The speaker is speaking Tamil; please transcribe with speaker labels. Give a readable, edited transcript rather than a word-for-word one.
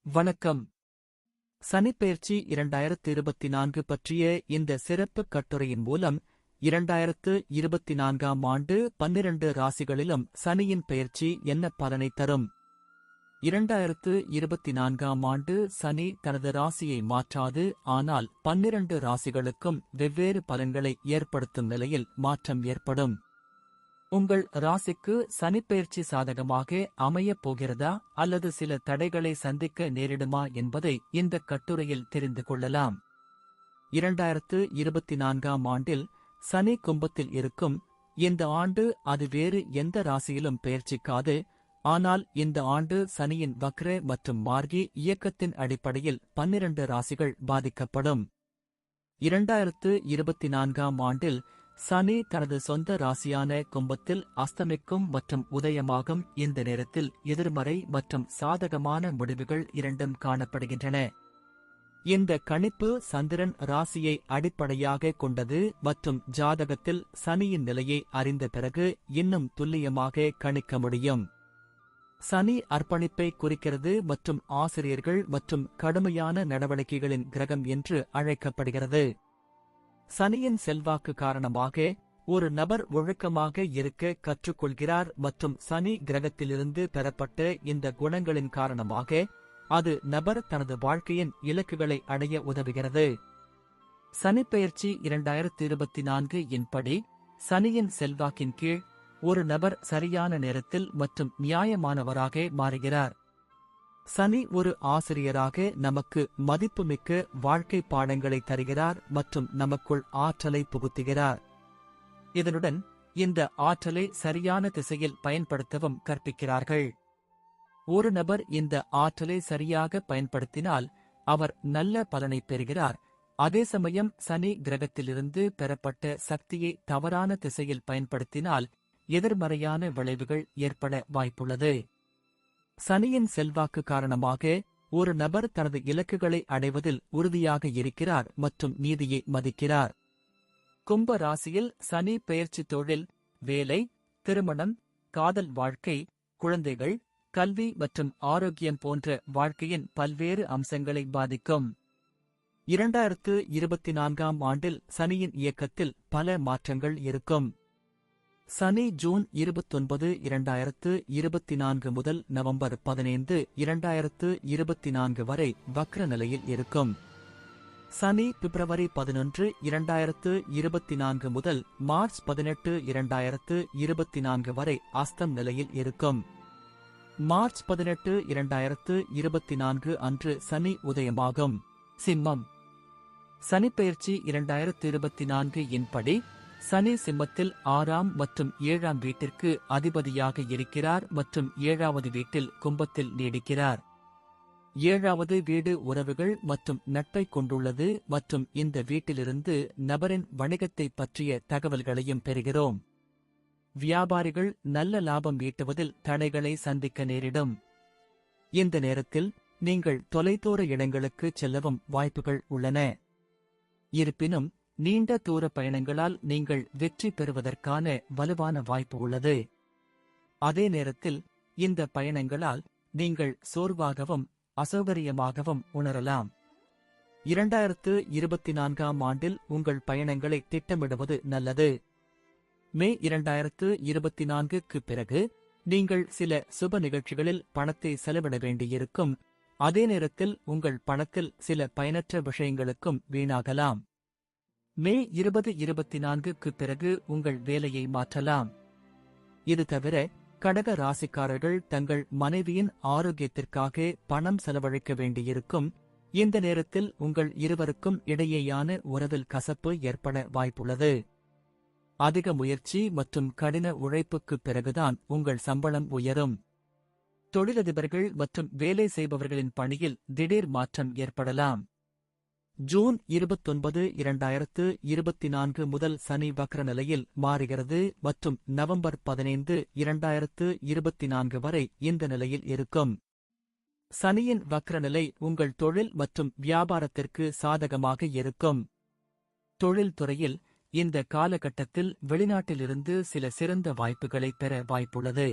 Speaker 1: வணக்கம். சனிப்பெயர்ச்சி 2024 பற்றிய இந்த சிறப்பு கட்டுரையின் மூலம் 2024ஆம் ஆண்டு 12 ராசிகளிலும் சனியின் பெயர்ச்சி என்ன பலனை தரும்? 2024ஆம் ஆண்டு சனி தனது ராசியை மாற்றாது, ஆனால் 12 ராசிகளுக்கும் வெவ்வேறு பலன்களை ஏற்படுத்தும் நிலையில் மாற்றம் ஏற்படும். உங்கள் ராசிக்கு சனிப்பெயர்ச்சி சாதகமாக அமையப் போகிறதா அல்லது சில தடைகளை சந்திக்க நேரிடுமா என்பதை இந்த கட்டுரையில் தெரிந்து கொள்ளலாம். 2024ஆம் ஆண்டில் சனி கும்பத்தில் இருக்கும். இந்த ஆண்டு அது வேறு எந்த ராசியிலும் பெயர்ச்சிக்காது. ஆனால் இந்த ஆண்டு சனியின் வக்ர மற்றும் மார்கி இயக்கத்தின் அடிப்படையில் 12 ராசிகள் பாதிக்கப்படும். 2024ஆம் ஆண்டில் சனி தனது சொந்த ராசியான கும்பத்தில் அஸ்தமிக்கும் மற்றும் உதயமாகும். இந்த நேரத்தில் எதிர்மறை மற்றும் சாதகமான முடிவுகள் இரண்டும் காணப்படுகின்றன. இந்த கணிப்பு சந்திரன் ராசியை அடிப்படையாக கொண்டது மற்றும் ஜாதகத்தில் சனியின் நிலையை அறிந்த பிறகு இன்னும் துல்லியமாக கணிக்க முடியும். சனி அர்ப்பணிப்பை குறிக்கிறது மற்றும் ஆசிரியர்கள் மற்றும் கடுமையான நடவடிக்கைகளின் கிரகம் என்று அழைக்கப்படுகிறது. சனியின் செல்வாக்கு காரணமாக ஒரு நபர் ஒழுக்கமாக இருக்க கற்றுக்கொள்கிறார் மற்றும் சனி கிரகத்திலிருந்து பெறப்பட்ட இந்த குணங்களின் காரணமாக அது நபர் தனது வாழ்க்கையின் இலக்குகளை அடைய உதவுகிறது. சனிப்பெயர்ச்சி 2024 இன்படி சனியின் செல்வாக்கின் கீழ் ஒரு நபர் சரியான நேரத்தில் மற்றும் நியாயமானவராக மாறுகிறார். சனி ஒரு ஆசிரியராக நமக்கு மதிப்புமிக்க வாழ்க்கை பாடங்களை தருகிறார் மற்றும் நமக்குள் ஆற்றலை புகுத்துகிறார். இதனுடன் இந்த ஆற்றலை சரியான திசையில் பயன்படுத்தவும் கற்பிக்கிறார்கள். ஒரு நபர் இந்த ஆற்றலை சரியாக பயன்படுத்தினால் அவர் நல்ல பலனை பெறுகிறார். அதே சமயம் சனி கிரகத்திலிருந்து பெறப்பட்ட சக்தியை தவறான திசையில் பயன்படுத்தினால் எதிர்மறையான விளைவுகள் ஏற்பட வாய்ப்புள்ளது. சனியின் செல்வாக்கு காரணமாக ஒரு நபர் தனது இலக்குகளை அடைவதில் உறுதியாக இருக்கிறார் மற்றும் நீதியை மதிக்கிறார். கும்ப ராசியில் சனி பெயர்ச்சி தொழில், வேலை, திருமணம், காதல் வாழ்க்கை, குழந்தைகள், கல்வி மற்றும் ஆரோக்கியம் போன்ற வாழ்க்கையின் பல்வேறு அம்சங்களை பாதிக்கும். 2024ஆம் ஆண்டில் சனியின் இயக்கத்தில் பல மாற்றங்கள் இருக்கும். சனி ஜூன் 29, 2024 முதல் நவம்பர் 15, 2024 வரை வக்ர நிலையில் இருக்கும். சனி பிப்ரவரி 11, 2024 முதல் மார்ச் 18, 2024 வரை அஸ்தம் நிலையில் இருக்கும். மார்ச் 18, 2024 அன்று சனி உதயமாகும். சிம்மம். சனிப்பெயர்ச்சி 2024 இன்படி சனி சிம்மத்தில் 6ஆம் மற்றும் 7ஆம் வீட்டிற்கு அதிபதியாக இருக்கிறார் மற்றும் 7வது வீட்டில் கும்பத்தில் நீடிக்கிறார். 7வது வீடு உறவுகள் மற்றும் நட்பை கொண்டுள்ளது மற்றும் இந்த வீட்டிலிருந்து நபரின் வணிகத்தை பற்றிய தகவல்களையும் பெறுகிறோம். வியாபாரிகள் நல்ல லாபம் ஈட்டுவதில் தடைகளை சந்திக்க நேரிடும். இந்த நேரத்தில் நீங்கள் தொலைதூர இடங்களுக்கு செல்லவும் வாய்ப்புகள் உள்ளன. இருப்பினும் நீண்ட தூர பயணங்களால் நீங்கள் வெற்றி பெறுவதற்கான வலுவான வாய்ப்பு உள்ளது. அதே நேரத்தில் இந்த பயணங்களால் நீங்கள் சோர்வாகவும் அசௌகரியமாகவும் உணரலாம். 2024ஆம் ஆண்டில் உங்கள் பயணங்களை திட்டமிடுவது நல்லது. மே 2024க்கு பிறகு நீங்கள் சில சுப நிகழ்ச்சிகளில் பணத்தை செலவிட வேண்டியிருக்கும். அதே நேரத்தில் உங்கள் பணத்தில் சில பயனற்ற விஷயங்களுக்கும் வீணாகலாம். மே 2024க்கு பிறகு உங்கள் வேலையை மாற்றலாம். இது தவிர கடக ராசிக்காரர்கள் தங்கள் மனைவியின் ஆரோக்கியத்திற்காக பணம் செலவழிக்க வேண்டியிருக்கும். இந்த நேரத்தில் உங்கள் இருவருக்கும் இடையேயான உறவில் கசப்பு ஏற்பட வாய்ப்புள்ளது. அதிக முயற்சி மற்றும் கடின உழைப்புக்குப் பிறகுதான் உங்கள் சம்பளம் உயரும். தொழிலதிபர்கள் மற்றும் வேலை செய்பவர்களின் பணியில் திடீர் மாற்றம் ஏற்படலாம். ஜூன் 29, 2024 முதல் சனி வக்ர நிலையில் மாறுகிறது மற்றும் நவம்பர் 15, 2024 வரை இந்த நிலையில் இருக்கும். சனியின் வக்ர நிலை உங்கள் தொழில் மற்றும் வியாபாரத்திற்கு சாதகமாக இருக்கும். தொழில் துறையில் இந்த காலகட்டத்தில் வெளிநாட்டிலிருந்து சில சிறந்த வாய்ப்புகளை பெற வாய்ப்புள்ளது.